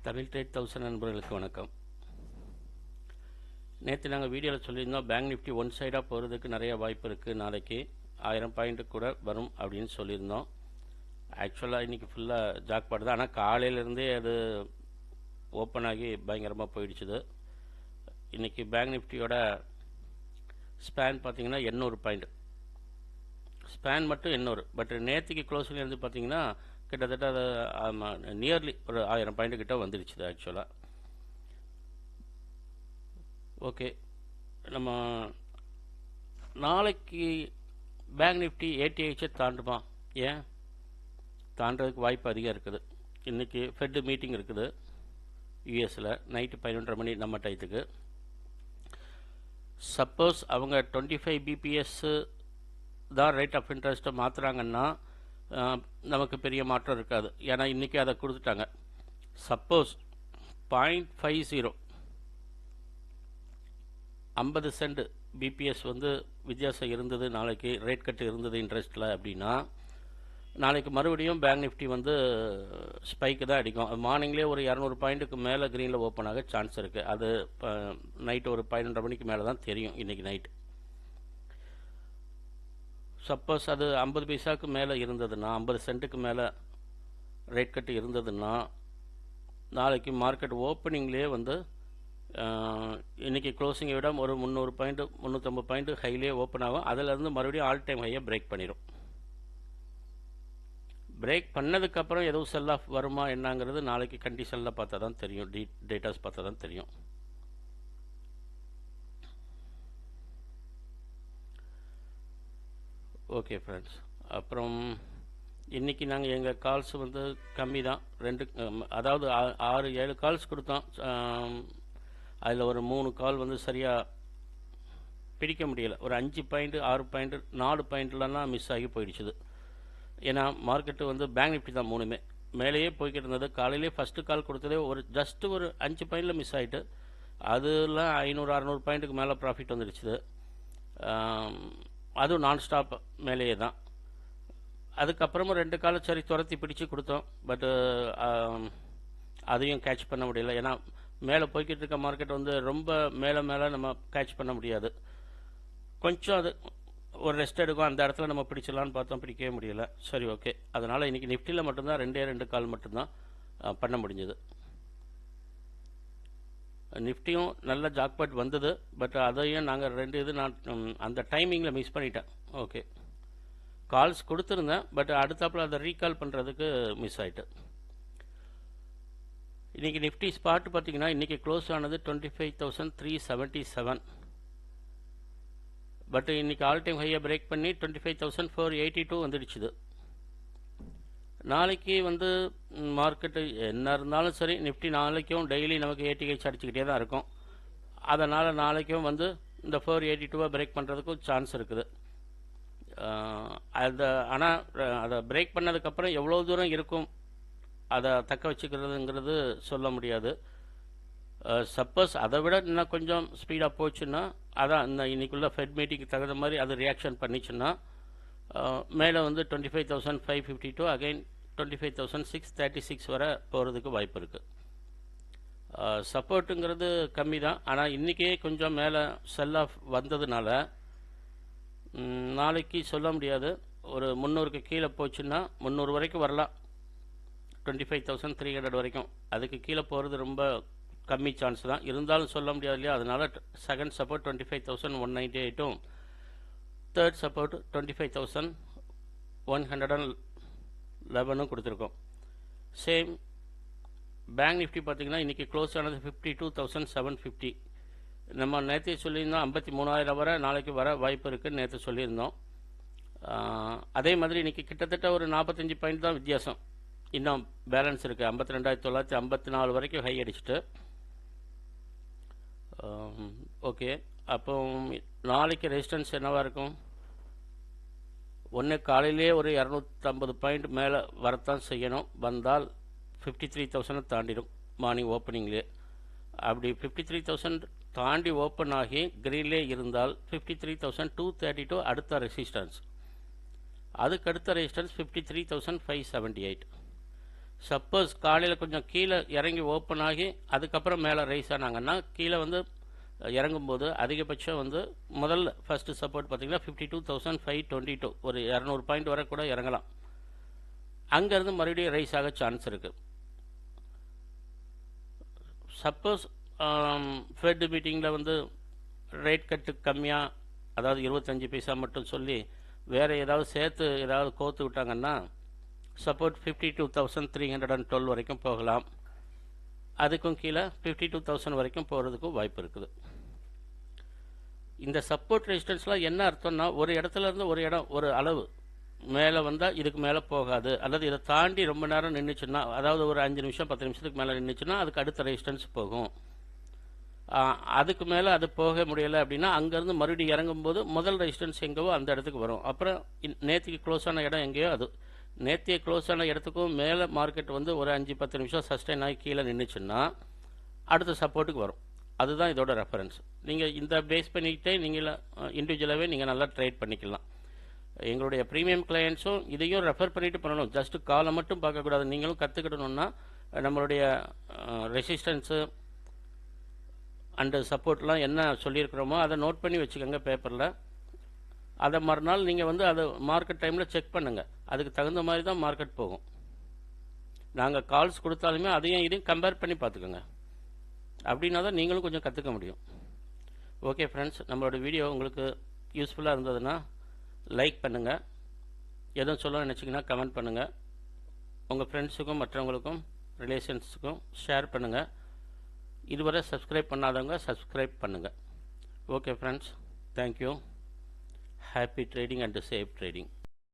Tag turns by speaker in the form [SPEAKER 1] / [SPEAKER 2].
[SPEAKER 1] Tamil trade 1000 நண்பர்களுக்கு வணக்கம். நேற்று நாங்கள் வீடியோவில் சொல்லியிருந்தோம், பேங்க் நிஃப்டி ஒன் சைடாக போகிறதுக்கு நிறைய வாய்ப்பு இருக்குது, நாளைக்கு 1000 பாயிண்ட்டு கூட வரும் அப்படின்னு சொல்லியிருந்தோம். ஆக்சுவலாக இன்றைக்கி ஃபுல்லாக ஜாக்பாட் தான், ஆனால் காலையிலேருந்தே அது ஓப்பன் ஆகி பயங்கரமாக போயிடுச்சுது. இன்றைக்கி பேங்க் நிஃப்டியோட ஸ்பேன் பார்த்திங்கன்னா 800 பாயிண்ட் ஸ்பேன் மட்டும் 800. பட் நேற்றுக்கு க்ளோஸ்லேருந்து பார்த்திங்கன்னா கிட்டத்தட்ட அது நியர்லி ஒரு 1000 பாயிண்ட் கிட்ட வந்துடுச்சு ஆக்சுவலாக. ஓகே, நம்ம நாளைக்கு பேங்க் நிஃப்டி ஏடிஹெச்சை தாண்டுமா? ஏன் தாண்டதுக்கு வாய்ப்பு அதிகம் இருக்குது. இன்றைக்கி ஃபெட் மீட்டிங் இருக்குது யூஎஸில் நைட்டு 11:30 மணி நம்ம டயத்துக்கு. சப்போஸ் அவங்க 25 பிபிஎஸ் தான் ரேட் ஆஃப் இன்ட்ரெஸ்ட்டை மாற்றுறாங்கன்னா நமக்கு பெரிய மாற்றம் இருக்காது, ஏன்னா இன்றைக்கி அதை கொடுத்துட்டாங்க. சப்போஸ் 0.50 50 சென்ட் பிபிஎஸ் வந்து வித்தியாசம் இருந்தது, நாளைக்கு ரேட் கட்டு இருந்தது இன்ட்ரெஸ்ட்டில் அப்படின்னா, நாளைக்கு மறுபடியும் பேங்க் நிஃப்டி வந்து ஸ்பைக்கு தான் அடிக்கும். மார்னிங்லேயே ஒரு 200 பாயிண்ட்டுக்கு மேலே க்ரீனில் ஓப்பன் ஆக சான்ஸ் இருக்குது. அது நைட்டு ஒரு 11:30 மணிக்கு மேலே தான் தெரியும் இன்றைக்கி நைட்டு. சப்போஸ் அது 50 பைசாவுக்கு மேலே இருந்ததுன்னா, 50 சென்ட்டுக்கு மேலே ரேட் கட்டு இருந்ததுன்னா, நாளைக்கு மார்க்கெட் ஓப்பனிங்லேயே வந்து இன்றைக்கி க்ளோசிங்கை விட ஒரு 300 பாயிண்ட்டு 350 பாயிண்ட்டு ஹைலே ஓப்பன் ஆகும். அதிலேருந்து மறுபடியும் ஆல் டைம் ஹையை பிரேக் பண்ணிடும். பிரேக் பண்ணதுக்கப்புறம் எதுவும் செல் ஆஃப் வருமா என்னங்கிறது நாளைக்கு கண்டிஷனில் பார்த்தா தான் தெரியும், டேட்டாஸ் பார்த்தா தான் தெரியும். ஓகே ஃப்ரெண்ட்ஸ், அப்புறம் இன்றைக்கி நாங்கள் எங்கள் கால்ஸ் வந்து கம்மி தான். அதாவது 6-7 கால்ஸ் கொடுத்தோம். அதில் ஒரு 3 கால் வந்து சரியாக பிடிக்க முடியலை. ஒரு 5 பாயிண்ட்டு 6 பாயிண்ட்டு 4 பாயிண்ட்லாம் மிஸ் ஆகி போயிடுச்சுது. ஏன்னா மார்க்கெட்டு வந்து பேங்க் நிஃப்டி தான் 3மே மேலேயே போய்கிட்டு இருந்தது. காலையிலே ஃபஸ்ட்டு கால் கொடுத்ததே ஒரு ஜஸ்ட்டு ஒரு 5 பாயிண்டில் மிஸ் ஆகிட்டு, அதெல்லாம் 500-600 பாயிண்ட்டுக்கு மேலே ப்ராஃபிட் வந்துடுச்சுது. அதுவும் நான் ஸ்டாப் மேலேயே தான். அதுக்கப்புறமும் 2 காலம் சரி துரத்தி பிடிச்சி கொடுத்தோம். பட்டு அதையும் கேட்ச் பண்ண முடியல. ஏன்னா மேலே போய்கிட்டு இருக்க மார்க்கெட் வந்து ரொம்ப மேலே நம்ம கேட்ச் பண்ண முடியாது. கொஞ்சம் அது ஒரு ரெஸ்ட் எடுக்கும், அந்த இடத்துல நம்ம பிடிச்சிடலான்னு பார்த்தோம், பிடிக்கவே முடியல. சரி, ஓகே. அதனால் இன்றைக்கி நிஃப்டியில் மட்டும்தான் 2 கால் மட்டும்தான் பண்ண முடிஞ்சது. நிஃப்டியும் நல்ல ஜாக்பாட் வந்தது, பட் அதையும் நாங்கள் 2 நான் அந்த டைமிங்கில் மிஸ் பண்ணிட்டேன். ஓகே, கால்ஸ் கொடுத்துருந்தேன், பட் அடுத்தாப்பில் அதை ரீகால் பண்ணுறதுக்கு மிஸ் ஆகிட்டு. இன்றைக்கி நிஃப்டி ஸ்பாட் பார்த்திங்கன்னா இன்றைக்கி க்ளோஸ் ஆனது 25,377. பட் இன்றைக்கி ஆல் டைம் ஹையை பிரேக் பண்ணி 25,482 வந்துடுச்சுது. நாளைக்கு வந்து மார்க்கெட்டு என்ன இருந்தாலும் சரி, நிஃப்டி நாளைக்கும் டெய்லி நமக்கு ஏடிஹெச் அடிச்சுக்கிட்டே தான் இருக்கும். அதனால் நாளைக்கும் வந்து இந்த 482 பிரேக் பண்ணுறதுக்கும் சான்ஸ் இருக்குது. ஆனால் அதை பிரேக் பண்ணதுக்கப்புறம் எவ்வளோ தூரம் இருக்கும் அதை தக்க வச்சுக்கிறதுங்கிறது சொல்ல முடியாது. சப்போஸ் அதை விட இன்னும் கொஞ்சம் ஸ்பீடாக போச்சுன்னா, அதான் இந்த இன்னைக்குள்ள ஃபெட் மீட்டிங்க்கு தகுந்த மாதிரி அது ரியாக்ஷன் பண்ணிச்சுன்னா மேலே வந்து 25,552 அகைன் 25,636 வரை போகிறதுக்கு வாய்ப்பு இருக்குது. சப்போர்ட்டுங்கிறது கம்மி தான், ஆனால் இன்றைக்கே கொஞ்சம் மேலே செல் ஆஃப் வந்ததுனால நாளைக்கு சொல்ல முடியாது. ஒரு 300க்கு கீழே போச்சுன்னா 300 வரைக்கும் வரலாம், 25,300 வரைக்கும். அதுக்கு கீழே போகிறது ரொம்ப கம்மி சான்ஸ் தான், இருந்தாலும் சொல்ல முடியாது இல்லையா. அதனால் செகண்ட் சப்போர்ட் 25,198, தேர்ட் சப்போர்ட் 25,111 கொடுத்துருக்கோம். சேம் பேங்க் நிஃப்டி பார்த்திங்கன்னா இன்றைக்கி க்ளோஸ் ஆனது 52,750. நம்ம நேற்று சொல்லியிருந்தோம் 53,000 வரை நாளைக்கு வர வாய்ப்பு இருக்குதுன்னு நேற்று சொல்லியிருந்தோம். அதே மாதிரி இன்றைக்கி கிட்டத்தட்ட ஒரு 45 பாயிண்ட் தான் வித்தியாசம், இன்னும் பேலன்ஸ் இருக்குது. 52,954 வரைக்கும் ஹை அடிச்சுட்டு. ஓகே, அப்போ நாளைக்கு ரெசிஸ்டன்ஸ் என்னவாக இருக்கும்? ஒன்று காலையிலே ஒரு 250 பாயிண்ட் மேலே வரத்தான் செய்யணும். வந்தால் 53,000 தாண்டிடும் மார்னிங் ஓப்பனிங்லேயே. அப்படி 53,000 தாண்டி ஓப்பன் ஆகி க்ரீன்லே இருந்தால் 53,232 அடுத்த ரெசிஸ்டன்ஸ். அதுக்கடுத்த ரெசிஸ்டன்ஸ் 53,578. சப்போஸ் காலையில் கொஞ்சம் கீழே இறங்கி ஓப்பன் ஆகி அதுக்கப்புறம் மேலே ரைஸ் ஆனாங்கன்னா கீழே வந்து இறங்கும்போது அதிகபட்சம் வந்து முதல்ல ஃபஸ்ட்டு சப்போர்ட் பார்த்திங்கன்னா 52,522 ஒரு 200 பாயிண்ட் வரை கூட இறங்கலாம். அங்கேருந்து மறுபடியும் ரைஸ் ஆக சான்ஸ் இருக்குது. சப்போஸ் ஃபெட் மீட்டிங்கில் வந்து ரேட் கட்டு கம்மியாக, அதாவது 25 பைசா மட்டும் சொல்லி வேறு ஏதாவது சேர்த்து ஏதாவது கோத்து விட்டாங்கன்னா சப்போர்ட் 52,312 வரைக்கும் போகலாம். அதுக்கும் கீழே 52,000 வரைக்கும் போகிறதுக்கும் வாய்ப்பு இருக்குது. இந்த சப்போர்ட் ரெசிஸ்டன்ஸ்லாம் என்ன அர்த்தம்னா, ஒரு இடத்துல இருந்து ஒரு இடம் ஒரு அளவு மேலே வந்தால் இதுக்கு மேலே போகாது, அல்லது இதை தாண்டி ரொம்ப நேரம் நின்றுச்சுன்னா, அதாவது ஒரு 5 நிமிஷம் 10 நிமிஷத்துக்கு மேலே நின்றுச்சுன்னா அதுக்கு அடுத்த ரெசிஸ்டன்ஸ் போகும். அதுக்கு மேலே அது போக முடியலை அப்படின்னா அங்கேருந்து மறுபடியும் இறங்கும்போது முதல் ரெசிஸ்டன்ஸ் எங்கேவோ அந்த இடத்துக்கு வரும். அப்புறம் நேற்றுக்கு க்ளோஸ் ஆன இடம் எங்கேயோ அது நேற்றைய க்ளோஸ் ஆன இடத்துக்கும் மேலே மார்க்கெட் வந்து ஒரு 5-10 நிமிஷம் சஸ்டைன் ஆகி கீழே நின்றுச்சுன்னா அடுத்த சப்போர்ட்டுக்கு வரும். அதுதான் இதோட ரெஃபரன்ஸ். நீங்கள் இந்த பேஸ் பண்ணிக்கிட்டே நீங்கள் இண்டிவிஜுவலாகவே நீங்கள் நல்லா ட்ரேட் பண்ணிக்கலாம். எங்களுடைய ப்ரீமியம் கிளையண்ட்ஸும் இதையும் ரெஃபர் பண்ணிட்டு பண்ணணும். ஜஸ்ட்டு காலை மட்டும் பார்க்கக்கூடாது. நீங்களும் கற்றுக்கிடணுன்னா நம்மளுடைய ரெசிஸ்டன்ஸு அண்டு சப்போர்ட்லாம் என்ன சொல்லியிருக்கிறோமோ அதை நோட் பண்ணி வச்சுக்கோங்க பேப்பரில். அதை மறுநாள் நீங்கள் வந்து அதை மார்க்கெட் டைமில் செக் பண்ணுங்கள். அதுக்கு தகுந்த மாதிரி தான் மார்க்கெட் போகும். நாங்கள் கால்ஸ் கொடுத்தாலுமே அதையும் இதையும் கம்பேர் பண்ணி பார்த்துக்கோங்க. அப்படின்னா தான் நீங்களும் கொஞ்சம் கற்றுக்க முடியும். ஓகே ஃப்ரெண்ட்ஸ், நம்மளோட வீடியோ உங்களுக்கு யூஸ்ஃபுல்லாக இருந்ததுன்னா லைக் பண்ணுங்கள். எதுவும் சொல்ல நினச்சிங்கன்னா கமெண்ட் பண்ணுங்கள். உங்கள் ஃப்ரெண்ட்ஸுக்கும் மற்றவங்களுக்கும் ரிலேஷன்ஸுக்கும் ஷேர் பண்ணுங்கள். இதுவரை சப்ஸ்கிரைப் பண்ணாதவங்க சப்ஸ்கிரைப் பண்ணுங்கள். Okay friends, thank you. Happy trading and safe trading.